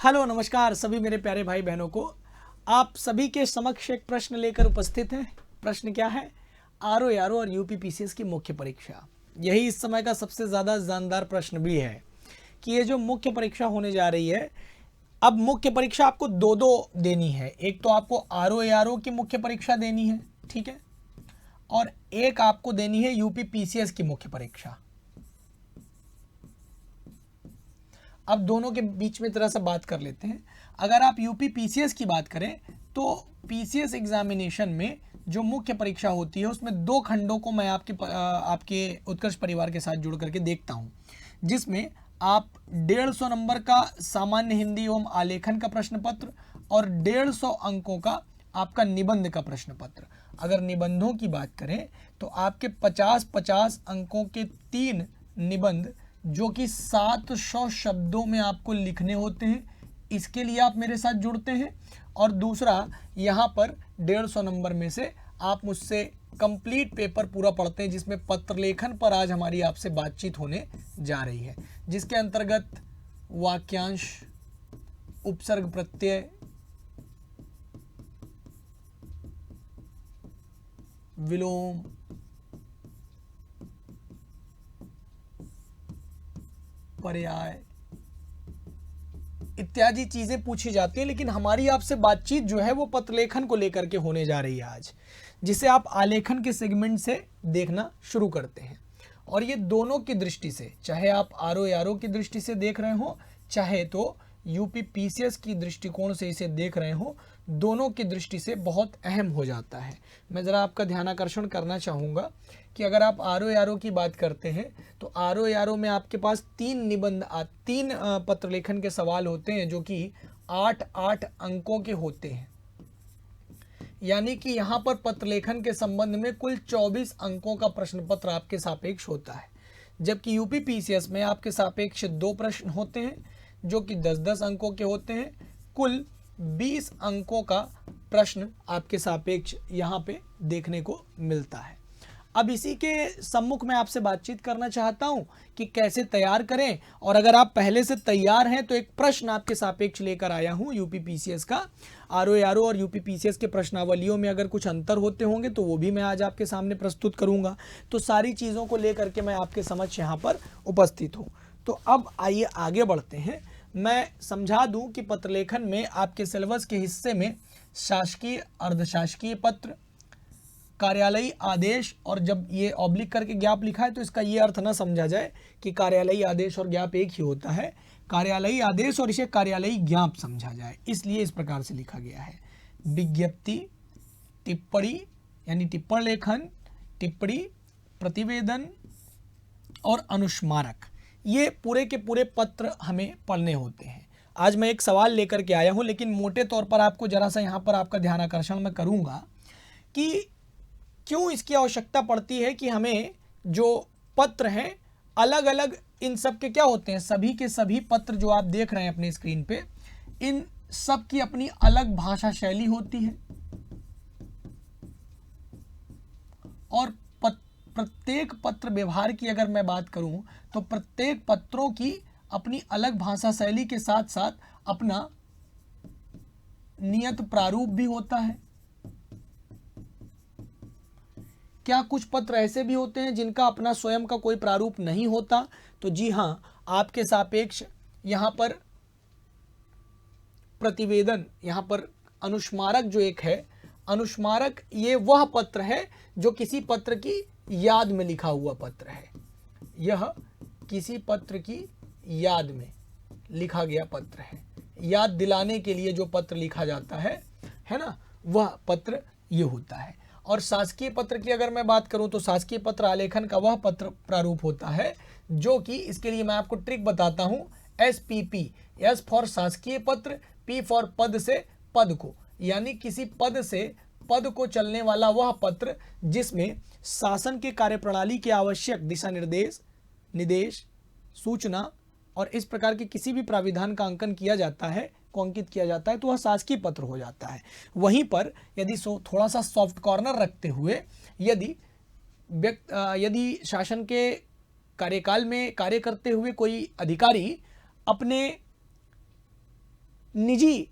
Hello नमस्कार सभी मेरे प्यारे भाई बहनों को। आप सभी के समक्ष एक प्रश्न लेकर उपस्थित हैं। प्रश्न क्या है? आरओ यारो और यूपीपीसीएस की मुख्य परीक्षा। यही इस समय का सबसे ज़्यादा जानदार प्रश्न भी है कि ये जो मुख्य परीक्षा होने जा रही है, अब मुख्य परीक्षा आपको दो दो देनी है। एक तो आपको आरओ यारो की मुख्य परीक्षा देनी है, ठीक है, और एक आपको देनी है यूपीपीसीएस की मुख्य परीक्षा। अब दोनों के बीच में तरह से बात कर लेते हैं। अगर आप यूपी पीसीएस की बात करें तो पीसीएस एग्जामिनेशन में जो मुख्य परीक्षा होती है उसमें दो खंडों को मैं आपके उत्कर्ष परिवार के साथ जुड़ करके देखता हूं, जिसमें आप 150 नंबर का सामान्य हिंदी एवं आलेखन का प्रश्न पत्र और 150 अंकों का आपका निबंध का प्रश्न पत्र। अगर निबंधों की बात करें तो आपके 50-50 अंकों के 3 निबंध जो कि 700 शब्दों में आपको लिखने होते हैं, इसके लिए आप मेरे साथ जुड़ते हैं। और दूसरा, यहाँ पर 150 नंबर में से आप मुझसे कंप्लीट पेपर पूरा पढ़ते हैं, जिसमें पत्र लेखन पर आज हमारी आपसे बातचीत होने जा रही है, जिसके अंतर्गत वाक्यांश, उपसर्ग प्रत्यय, विलोम, पर्याय इत्यादि चीजें पूछी जाती हैं। लेकिन हमारी आपसे बातचीत जो है वो पत्रलेखन को लेकर के होने जा रही है आज, जिसे आप आलेखन के सेगमेंट से देखना शुरू करते हैं। और ये दोनों की दृष्टि से, चाहे आप आरओ यारो की दृष्टि से देख रहे हो, चाहे तो यूपी पीसीएस की दृष्टिकोण से इसे देख रहे हो, दोनों की दृष्टि से बहुत अहम हो जाता है। मैं ज़रा आपका ध्यानाकर्षण करना चाहूँगा कि अगर आप आरओ यारो की बात करते हैं तो आरओ यारो में आपके पास 3 पत्रलेखन के सवाल होते हैं जो कि 8-8 अंकों के होते हैं। यानी कि यहाँ पर पत्रलेखन के संबंध में कुल 24 अंकों का प्रश्न पत्र आपके सापेक्ष होता है, जबकि यूपी पीसीएस में आपके सापेक्ष 2 प्रश्न होते हैं जो कि 10-10 अंकों के होते हैं। कुल 20 अंकों का प्रश्न आपके सापेक्ष यहाँ पे देखने को मिलता है। अब इसी के सम्मुख में आपसे बातचीत करना चाहता हूं कि कैसे तैयार करें, और अगर आप पहले से तैयार हैं तो एक प्रश्न आपके सापेक्ष लेकर आया हूं यूपी पीसीएस का। आरओ यारो और यूपी पीसीएस के प्रश्नावलियों में अगर कुछ अंतर होते होंगे तो वो भी मैं आज आपके सामने प्रस्तुत करूंगा। तो सारी चीज़ों को लेकर के मैं आपके समक्ष यहाँ पर उपस्थित हूँ। तो अब आइए आगे बढ़ते हैं। मैं समझा दूं कि पत्रलेखन में आपके सिलेबस के हिस्से में शासकीय, अर्धशासकीय पत्र, कार्यालयी आदेश, और जब ये ऑब्लिक करके ज्ञाप लिखा है तो इसका ये अर्थ ना समझा जाए कि कार्यालयी आदेश और ज्ञाप एक ही होता है। कार्यालयी आदेश और इसे कार्यालयी ज्ञाप समझा जाए, इसलिए इस प्रकार से लिखा गया है। विज्ञप्ति, टिप्पणी यानी टिप्पण लेखन, टिप्पणी, प्रतिवेदन और अनुस्मारक, ये पूरे के पूरे पत्र हमें पढ़ने होते हैं। आज मैं एक सवाल लेकर के आया हूं, लेकिन मोटे तौर पर आपको जरा सा यहाँ पर आपका ध्यान आकर्षण मैं करूँगा कि क्यों इसकी आवश्यकता पड़ती है कि हमें जो पत्र हैं अलग अलग, इन सब के क्या होते हैं, सभी के सभी पत्र जो आप देख रहे हैं अपनी स्क्रीन पे, इन सब की अपनी अलग भाषा शैली होती है। और प्रत्येक पत्र व्यवहार की अगर मैं बात करूं तो प्रत्येक पत्रों की अपनी अलग भाषा शैली के साथ साथ अपना नियत प्रारूप भी होता है। क्या कुछ पत्र ऐसे भी होते हैं जिनका अपना स्वयं का कोई प्रारूप नहीं होता? तो जी हाँ, आपके सापेक्ष यहाँ पर प्रतिवेदन, यहाँ पर अनुस्मारक जो एक है, अनुस्मारक ये वह पत्र है जो किसी पत्र की याद में लिखा हुआ पत्र है। यह किसी पत्र की याद में लिखा गया पत्र है। याद दिलाने के लिए जो पत्र लिखा जाता है ना, वह पत्र ये होता है। और शासकीय पत्र की अगर मैं बात करूं तो शासकीय पत्र आलेखन का वह पत्र प्रारूप होता है जो कि, इसके लिए मैं आपको ट्रिक बताता हूं, SPP, S फॉर शासकीय पत्र, P फॉर पद से पद को, यानी किसी पद से पद को चलने वाला वह पत्र जिसमें शासन के कार्यप्रणाली के आवश्यक दिशा निर्देश, निदेश, सूचना और इस प्रकार के किसी भी प्राविधान का अंकन किया जाता है, को अंकित किया जाता है, तो वह शासकीय पत्र हो जाता है। वहीं पर यदि थोड़ा सा सॉफ्ट कॉर्नर रखते हुए यदि शासन के कार्यकाल में कार्य करते हुए कोई अधिकारी अपने निजी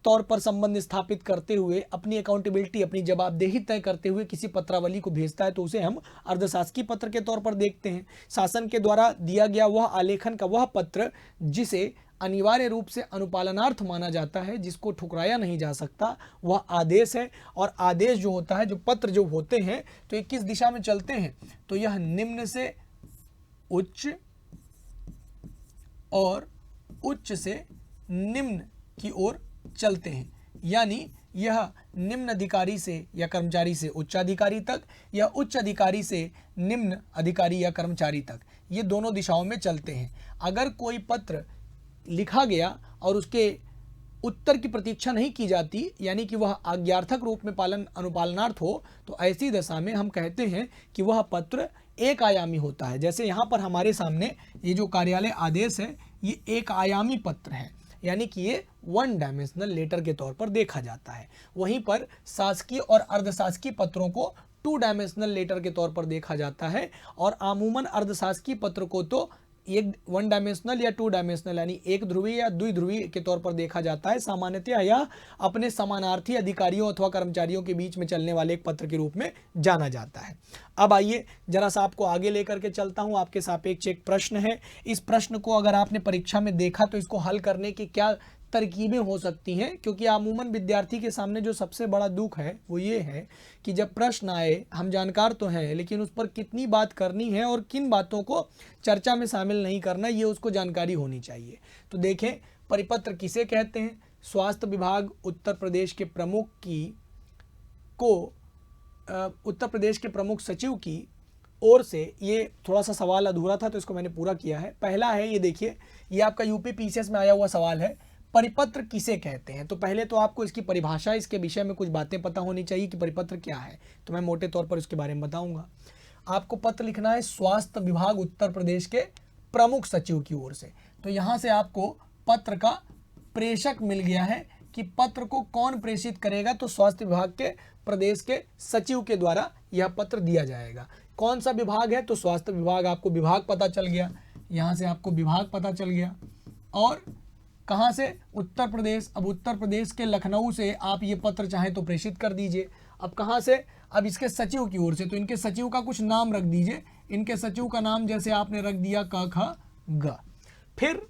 तौर पर संबंध स्थापित करते हुए, अपनी अकाउंटेबिलिटी, अपनी जवाबदेही तय करते हुए किसी पत्रावली को भेजता है तो उसे हम अर्धशासकीय पत्र के तौर पर देखते हैं। शासन के द्वारा दिया गया वह आलेखन का वह पत्र जिसे अनिवार्य रूप से अनुपालनार्थ माना जाता है, जिसको ठुकराया नहीं जा सकता, वह आदेश है। और आदेश जो होता है, जो पत्र जो होते हैं, तो ये किस दिशा में चलते हैं, तो यह निम्न से उच्च और उच्च से निम्न की ओर चलते हैं। यानी यह निम्न अधिकारी से या कर्मचारी से उच्च अधिकारी तक, या उच्च अधिकारी से निम्न अधिकारी या कर्मचारी तक, ये दोनों दिशाओं में चलते हैं। अगर कोई पत्र लिखा गया और उसके उत्तर की प्रतीक्षा नहीं की जाती, यानी कि वह आज्ञार्थक रूप में अनुपालनार्थ हो, तो ऐसी दशा में हम कहते हैं कि वह पत्र एक आयामी होता है। जैसे यहाँ पर हमारे सामने ये जो कार्यालय आदेश है, ये एक आयामी पत्र है, यानी कि ये 1 डायमेंशनल लेटर के तौर पर देखा जाता है। वहीं पर शासकीय और अर्धशासकीय पत्रों को 2 डायमेंशनल लेटर के तौर पर देखा जाता है। और अमूमन अर्धशासकीय पत्र को तो 1 डायमेंशनल या 2 डायमेंशनल यानी एक ध्रुवीय या द्विध्रुवीय के तौर पर देखा जाता है। सामान्यतः यह अपने समानार्थी अधिकारियों अथवा कर्मचारियों के बीच में चलने वाले एक पत्र के रूप में जाना जाता है। अब आइए जरा सा आपको आगे लेकर के चलता हूं। आपके सापेक्ष एक प्रश्न है। इस प्रश्न को अगर आपने परीक्षा में देखा तो इसको हल करने की क्या तरकीबें हो सकती हैं, क्योंकि अमूमन विद्यार्थी के सामने जो सबसे बड़ा दुख है वो ये है कि जब प्रश्न आए, हम जानकार तो हैं लेकिन उस पर कितनी बात करनी है और किन बातों को चर्चा में शामिल नहीं करना, ये उसको जानकारी होनी चाहिए। तो देखें, परिपत्र किसे कहते हैं। स्वास्थ्य विभाग उत्तर प्रदेश के प्रमुख उत्तर प्रदेश के प्रमुख सचिव की ओर से, ये थोड़ा सा सवाल अधूरा था तो इसको मैंने पूरा किया है। पहला है, ये देखिए, ये आपका यूपी पीसीएस में आया हुआ सवाल है, परिपत्र किसे कहते हैं। तो पहले तो आपको इसकी परिभाषा, इसके विषय में कुछ बातें पता होनी चाहिए कि परिपत्र क्या है, तो मैं मोटे तौर पर इसके बारे में बताऊंगा। आपको पत्र लिखना है स्वास्थ्य विभाग उत्तर प्रदेश के प्रमुख सचिव की ओर से। तो यहाँ से आपको पत्र का प्रेषक मिल गया है कि पत्र को कौन प्रेषित करेगा, तो स्वास्थ्य विभाग के प्रदेश के सचिव के द्वारा यह पत्र दिया जाएगा। कौन सा विभाग है, तो स्वास्थ्य विभाग, आपको विभाग पता चल गया, यहाँ से आपको विभाग पता चल गया। और कहाँ से, उत्तर प्रदेश। अब उत्तर प्रदेश के लखनऊ से आप ये पत्र चाहें तो प्रेषित कर दीजिए। अब कहाँ से, अब इसके सचिव की ओर से, तो इनके सचिव का कुछ नाम रख दीजिए। इनके सचिव का नाम जैसे आपने रख दिया क ख ग। फिर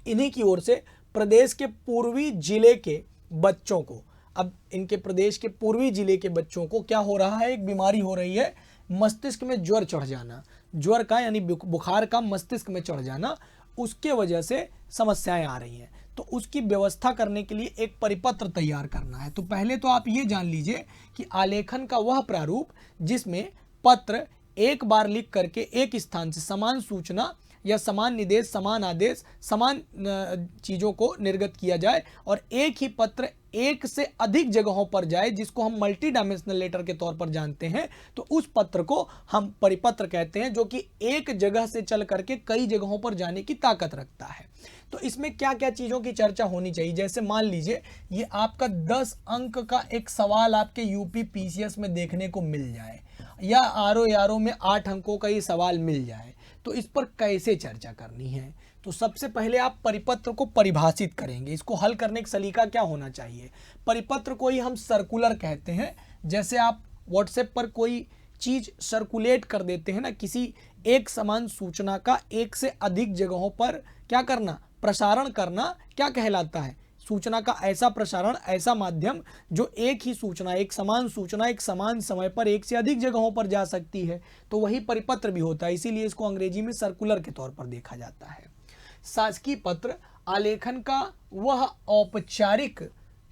इन्हीं की ओर से प्रदेश के पूर्वी जिले के बच्चों को, अब इनके प्रदेश के पूर्वी जिले के बच्चों को क्या हो रहा है, एक बीमारी हो रही है, मस्तिष्क में ज्वर चढ़ जाना, ज्वर का यानी बुखार का मस्तिष्क में चढ़ जाना, उसके वजह से समस्याएं आ रही हैं। तो उसकी व्यवस्था करने के लिए एक परिपत्र तैयार करना है। तो पहले तो आप ये जान लीजिए कि आलेखन का वह प्रारूप जिसमें पत्र एक बार लिख करके एक स्थान से समान सूचना या समान निर्देश, समान आदेश, समान चीज़ों को निर्गत किया जाए और एक ही पत्र एक से अधिक जगहों पर जाए, जिसको हम मल्टी डायमेंशनल लेटर के तौर पर जानते हैं। तो उस पत्र को हम परिपत्र कहते हैं, जो कि एक जगह से चल करके कई जगहों पर जाने की ताकत रखता है। तो इसमें क्या क्या चीज़ों की चर्चा होनी चाहिए, जैसे मान लीजिए ये आपका 10 अंक का एक सवाल आपके यूपी पीसीएस में देखने को मिल जाए, या आरओ में 8 अंकों का ये सवाल मिल जाए, तो इस पर कैसे चर्चा करनी है। तो सबसे पहले आप परिपत्र को परिभाषित करेंगे। इसको हल करने का सलीका क्या होना चाहिए, परिपत्र को ही हम सर्कुलर कहते हैं। जैसे आप व्हाट्सएप पर कोई चीज़ सर्कुलेट कर देते हैं ना, किसी एक समान सूचना का एक से अधिक जगहों पर क्या करना, प्रसारण करना, क्या कहलाता है, सूचना का ऐसा प्रसारण, ऐसा माध्यम जो एक ही सूचना, एक समान समय पर एक से अधिक जगहों पर जा सकती है, तो वही परिपत्र भी होता है। इसीलिए इसको अंग्रेजी में सर्कुलर के तौर पर देखा जाता है। शासकीय पत्र आलेखन का वह औपचारिक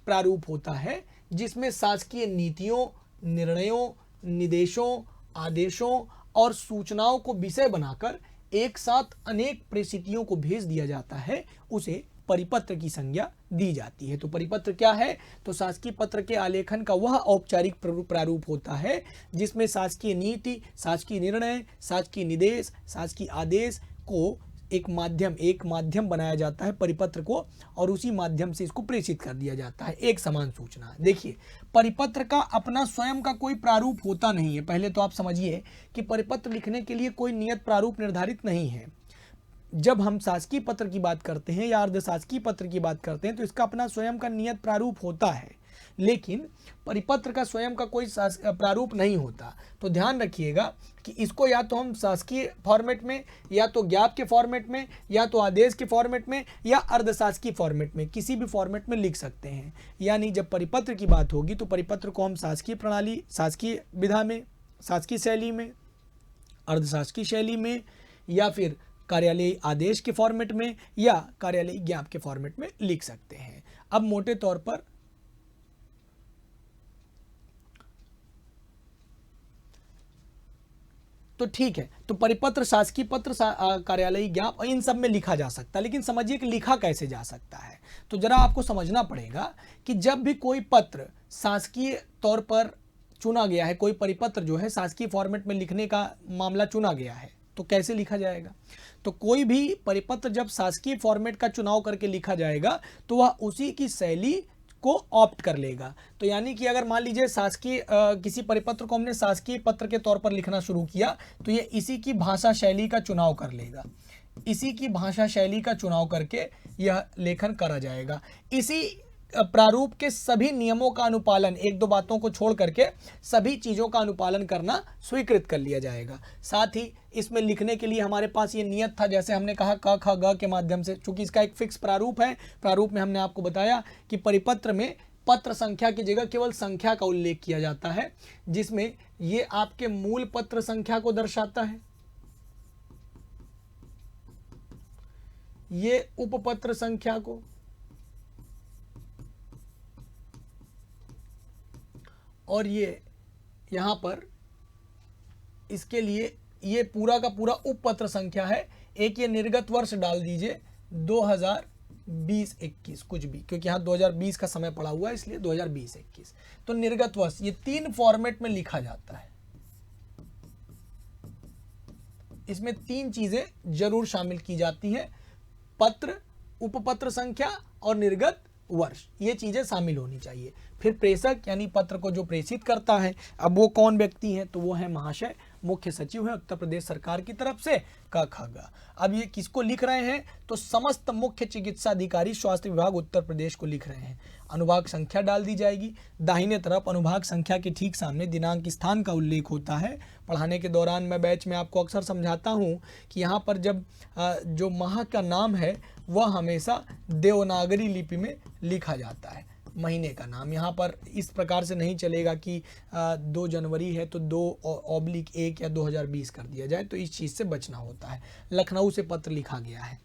प्रारूप होता है जिसमें शासकीय नीतियों, निर्णयों, निर्देशों, आदेशों और सूचनाओं को विषय बनाकर एक साथ अनेक परिस्थितियों को भेज दिया जाता है, उसे परिपत्र की संज्ञा दी जाती है। तो परिपत्र क्या है, तो शासकीय पत्र के आलेखन का वह औपचारिक प्रारूप होता है जिसमें शासकीय नीति, शासकीय निर्णय, शासकीय निर्देश, शासकीय आदेश को एक माध्यम बनाया जाता है परिपत्र को, और उसी माध्यम से इसको प्रेषित कर दिया जाता है, एक समान सूचना। देखिए, परिपत्र का अपना स्वयं का कोई प्रारूप होता नहीं है। पहले तो आप समझिए कि परिपत्र लिखने के लिए कोई नियत प्रारूप निर्धारित नहीं है। जब हम शासकीय पत्र की बात करते हैं या अर्धशासकीय पत्र की बात करते हैं तो इसका अपना स्वयं का नियत प्रारूप होता है, लेकिन परिपत्र का स्वयं का कोई प्रारूप नहीं होता। तो ध्यान रखिएगा कि इसको या तो हम शासकीय फॉर्मेट में, या तो ज्ञाप के फॉर्मेट में, या तो आदेश के फॉर्मेट में, या अर्धशासकीय फॉर्मेट में, किसी भी फॉर्मेट में लिख सकते हैं। यानी जब परिपत्र की बात होगी तो परिपत्र को हम शासकीय प्रणाली, शासकीय विधा में, शासकीय शैली में, अर्धशासकीय शैली में, या फिर कार्यालयीय आदेश के फॉर्मेट में, या कार्यालयीय ज्ञाप के फॉर्मेट में लिख सकते हैं। अब मोटे तौर पर तो ठीक है, तो परिपत्र, शासकीय पत्र, कार्यालयीय ज्ञाप, इन सब में लिखा जा सकता है। लेकिन समझिए कि लिखा कैसे जा सकता है। तो जरा आपको समझना पड़ेगा कि जब भी कोई पत्र शासकीय तौर पर चुना गया है, कोई परिपत्र जो है शासकीय फॉर्मेट में लिखने का मामला चुना गया है, तो कैसे लिखा जाएगा। तो कोई भी परिपत्र जब शासकीय फॉर्मेट का चुनाव करके लिखा जाएगा तो वह उसी की शैली को ऑप्ट कर लेगा। तो यानी कि अगर मान लीजिए शासकीय किसी परिपत्र को हमने शासकीय पत्र के तौर पर लिखना शुरू किया तो ये इसी की भाषा शैली का चुनाव कर लेगा, इसी की भाषा शैली का चुनाव करके यह लेखन करा जाएगा। इसी प्रारूप के सभी नियमों का अनुपालन, एक दो बातों को छोड़ करके सभी चीज़ों का अनुपालन करना स्वीकृत कर लिया जाएगा। साथ ही इसमें लिखने के लिए हमारे पास ये नियत था, जैसे हमने कहा क ख ग के माध्यम से, चूंकि इसका एक फिक्स प्रारूप है। प्रारूप में हमने आपको बताया कि परिपत्र में पत्र संख्या की जगह केवल संख्या का उल्लेख किया जाता है, जिसमें ये आपके मूल पत्र संख्या को दर्शाता है, ये उपपत्र संख्या को, और ये यहाँ पर इसके लिए ये पूरा का पूरा उपपत्र संख्या है। एक ये निर्गत वर्ष डाल दीजिए 2020-21 कुछ भी, क्योंकि यहाँ 2020 का समय पड़ा हुआ है इसलिए 2020-21। तो निर्गत वर्ष ये 3 फॉर्मेट में लिखा जाता है। इसमें 3 चीजें जरूर शामिल की जाती हैं, पत्र, उपपत्र संख्या और निर्गत वर्ष, ये चीजें शामिल होनी चाहिए। फिर प्रेषक यानी पत्र को जो प्रेषित करता है, अब वो कौन व्यक्ति है, तो वो है महाशय मुख्य सचिव है उत्तर प्रदेश सरकार की तरफ से, क ख ग। अब ये किसको लिख रहे हैं, तो समस्त मुख्य चिकित्सा अधिकारी स्वास्थ्य विभाग उत्तर प्रदेश को लिख रहे हैं। अनुभाग संख्या डाल दी जाएगी, दाहिने तरफ अनुभाग संख्या के ठीक सामने दिनांक स्थान का उल्लेख होता है। पढ़ाने के दौरान मैं बैच में आपको अक्सर समझाता हूँ कि यहाँ पर जब जो माह का नाम है वह हमेशा देवनागरी लिपि में लिखा जाता है। महीने का नाम यहाँ पर इस प्रकार से नहीं चलेगा कि 2 जनवरी है तो 2/1 या 2020 कर दिया जाए, तो इस चीज़ से बचना होता है। लखनऊ से पत्र लिखा गया है,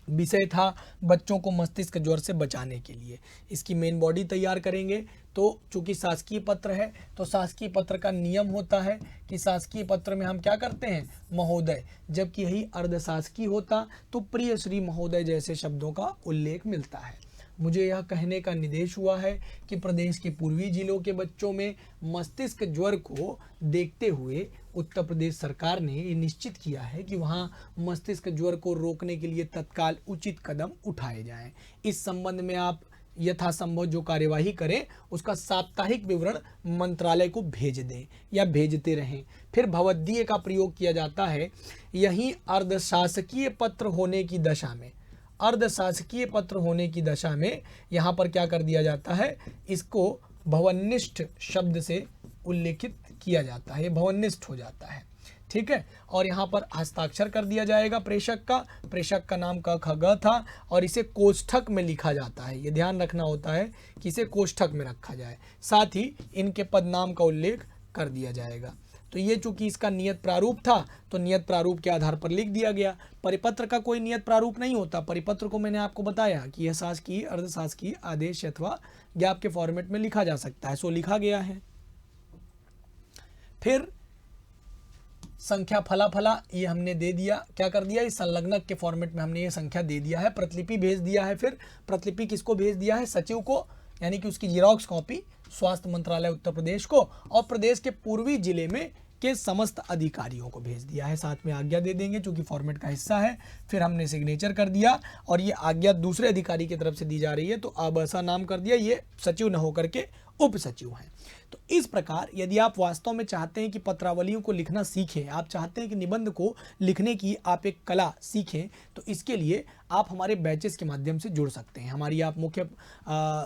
विषय था बच्चों को मस्तिष्क ज्वर से बचाने के लिए। इसकी मेन बॉडी तैयार करेंगे। तो चूंकि शासकीय पत्र है तो शासकीय पत्र का नियम होता है कि शासकीय पत्र में हम क्या करते हैं, महोदय, जबकि यही अर्धशासकीय होता तो प्रिय श्री महोदय जैसे शब्दों का उल्लेख मिलता है। मुझे यह कहने का निर्देश हुआ है कि प्रदेश के पूर्वी जिलों के बच्चों में मस्तिष्क ज्वर को देखते हुए उत्तर प्रदेश सरकार ने ये निश्चित किया है कि वहाँ मस्तिष्क ज्वर को रोकने के लिए तत्काल उचित कदम उठाए जाएं। इस संबंध में आप यथासंभव जो कार्यवाही करें उसका साप्ताहिक विवरण मंत्रालय को भेज दें या भेजते रहें। फिर भवद्दीय का प्रयोग किया जाता है। यही अर्धशासकीय पत्र होने की दशा में, अर्धशासकीय पत्र होने की दशा में यहाँ पर क्या कर दिया जाता है, इसको भवनिष्ठ शब्द से उल्लेखित किया जाता है, ये भवनिष्ठ हो जाता है। ठीक है, और यहाँ पर हस्ताक्षर कर दिया जाएगा प्रेषक का। प्रेषक का नाम क ख ग था और इसे कोष्ठक में लिखा जाता है। ये ध्यान रखना होता है कि इसे कोष्ठक में रखा जाए। साथ ही इनके पद नाम का उल्लेख कर दिया जाएगा। तो ये चूंकि इसका नियत प्रारूप था तो नियत प्रारूप के आधार पर लिख दिया गया। परिपत्र का कोई नियत प्रारूप नहीं होता। परिपत्र को मैंने आपको बताया कि यह शासकीय, अर्धशासकीय, आदेश अथवा ज्ञाप के फॉर्मेट में लिखा जा सकता है, सो लिखा गया है। फिर संख्या फला फला ये हमने दे दिया, क्या कर दिया, इस संलग्नक के फॉर्मेट में हमने ये संख्या दे दिया है। प्रतिलिपि भेज दिया है। फिर प्रतिलिपि किसको भेज दिया है, सचिव को, यानी कि उसकी जीरोक्स कॉपी स्वास्थ्य मंत्रालय उत्तर प्रदेश को और प्रदेश के पूर्वी जिले में के समस्त अधिकारियों को भेज दिया है। साथ में आज्ञा दे देंगे चूंकि फॉर्मेट का हिस्सा है। फिर हमने सिग्नेचर कर दिया और ये आज्ञा दूसरे अधिकारी की तरफ से दी जा रही है तो अब ऐसा नाम कर दिया, ये सचिव न होकर के उप सचिव हैं। तो इस प्रकार यदि आप वास्तव में चाहते हैं कि पत्रावलियों को लिखना सीखें, आप चाहते हैं कि निबंध को लिखने की आप एक कला सीखें, तो इसके लिए आप हमारे बैचेस के माध्यम से जुड़ सकते हैं। हमारी आप मुख्य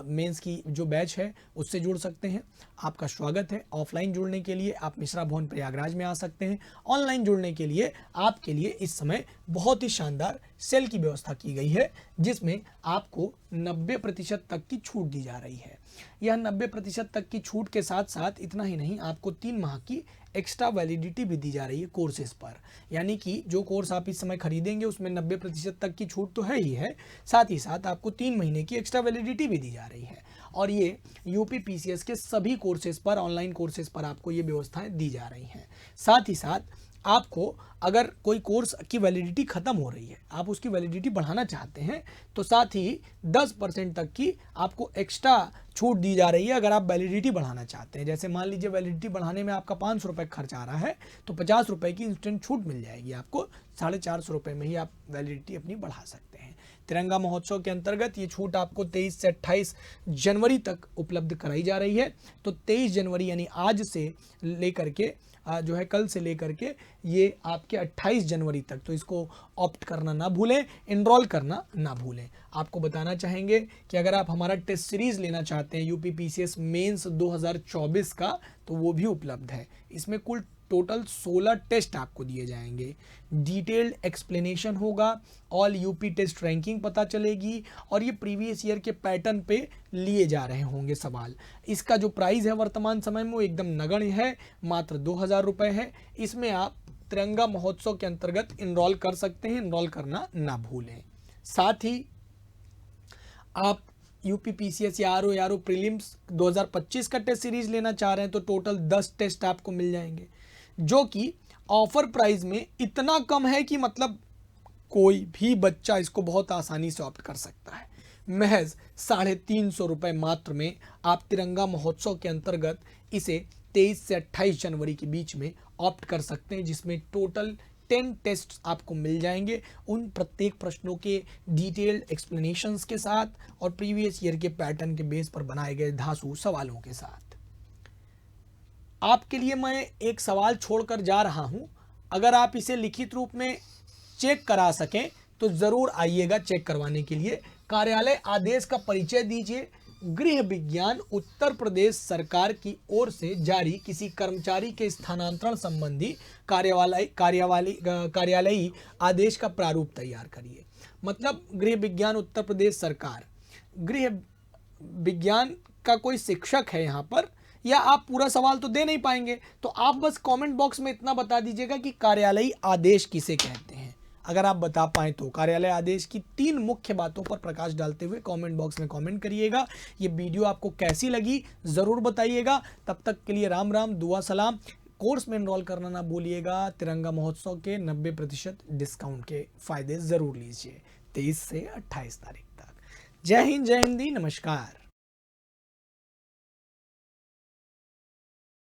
मेंस की जो बैच है उससे जुड़ सकते हैं। आपका स्वागत है। ऑफलाइन जुड़ने के लिए आप मिश्रा भवन प्रयागराज में आ सकते हैं। ऑनलाइन जुड़ने के लिए आपके लिए इस समय बहुत ही शानदार सेल की व्यवस्था की गई है, जिसमें आपको 90% तक की छूट दी जा रही है। यह 90% तक की छूट के साथ साथ इतना ही नहीं, आपको 3 माह की एक्स्ट्रा वैलिडिटी भी दी जा रही है कोर्सेज पर। यानी कि जो कोर्स आप इस समय खरीदेंगे उसमें 90% तक की छूट तो है ही है, साथ ही साथ आपको 3 महीने की एक्स्ट्रा वैलिडिटी भी दी जा रही है। और ये यूपी पीसीएस के सभी कोर्सेज पर, ऑनलाइन कोर्सेज पर आपको ये व्यवस्थाएं दी जा रही हैं। साथ ही साथ आपको अगर कोई कोर्स की वैलिडिटी खत्म हो रही है, आप उसकी वैलिडिटी बढ़ाना चाहते हैं, तो साथ ही 10% तक की आपको एक्स्ट्रा छूट दी जा रही है अगर आप वैलिडिटी बढ़ाना चाहते हैं। जैसे मान लीजिए वैलिडिटी बढ़ाने में आपका 500 रुपये खर्च आ रहा है, तो 50 रुपये की इंस्टेंट छूट मिल जाएगी आपको। 450 रुपये में ही आप वैलिडिटी अपनी बढ़ा सकते हैं। तिरंगा महोत्सव के अंतर्गत ये छूट आपको 23 से 28 जनवरी तक उपलब्ध कराई जा रही है। तो 23 जनवरी यानी आज से लेकर के जो है कल से लेकर के ये आपके 28 जनवरी तक, तो इसको ऑप्ट करना ना भूलें, इनरोल करना ना भूलें। आपको बताना चाहेंगे कि अगर आप हमारा टेस्ट सीरीज़ लेना चाहते हैं यूपी पीसीएस मेंस 2024 का, तो वो भी उपलब्ध है। इसमें कुल टोटल 16 टेस्ट आपको दिए जाएंगे। डिटेल्ड एक्सप्लेनेशन होगा, ऑल यूपी टेस्ट रैंकिंग पता चलेगी, और ये प्रीवियस ईयर के पैटर्न पे लिए जा रहे होंगे सवाल। इसका जो प्राइस है वर्तमान समय में वो एकदम नगण्य है, मात्र 2000 रुपये है। इसमें आप तिरंगा महोत्सव के अंतर्गत इनरोल कर सकते हैं, इनरोल करना ना भूलें। साथ ही आप यूपी पीसीएस या आरओ प्रीलिम्स 2025 का टेस्ट सीरीज लेना चाह रहे हैं, तो टोटल 10 टेस्ट आपको मिल जाएंगे, जो कि ऑफर प्राइस में इतना कम है कि मतलब कोई भी बच्चा इसको बहुत आसानी से ऑप्ट कर सकता है। महज 350 रुपये मात्र में आप तिरंगा महोत्सव के अंतर्गत इसे 23 से 28 जनवरी के बीच में ऑप्ट कर सकते हैं, जिसमें टोटल 10 टेस्ट आपको मिल जाएंगे, उन प्रत्येक प्रश्नों के डिटेल्ड एक्सप्लेनेशंस के साथ और प्रीवियस ईयर के पैटर्न के बेस पर बनाए गए धांसू सवालों के साथ। आपके लिए मैं एक सवाल छोड़कर जा रहा हूं, अगर आप इसे लिखित रूप में चेक करा सकें तो जरूर आइएगा चेक करवाने के लिए। कार्यालय आदेश का परिचय दीजिए। गृह विज्ञान उत्तर प्रदेश सरकार की ओर से जारी किसी कर्मचारी के स्थानांतरण संबंधी कार्यालयी आदेश का प्रारूप तैयार करिए। मतलब गृह विज्ञान उत्तर प्रदेश सरकार, गृह विज्ञान का कोई शिक्षक है यहाँ पर, या आप पूरा सवाल तो दे नहीं पाएंगे, तो आप बस कमेंट बॉक्स में इतना बता दीजिएगा कि कार्यालयी आदेश किसे कहते हैं। अगर आप बता पाएं तो कार्यालय आदेश की 3 मुख्य बातों पर प्रकाश डालते हुए कमेंट बॉक्स में कमेंट करिएगा। ये वीडियो आपको कैसी लगी ज़रूर बताइएगा। तब तक के लिए राम राम, दुआ सलाम। कोर्स में एनरोल करना ना भूलिएगा। तिरंगा महोत्सव के 90% डिस्काउंट के फ़ायदे ज़रूर लीजिए 23 से 28 तारीख तक। जय हिंद, जय हिंदी, नमस्कार।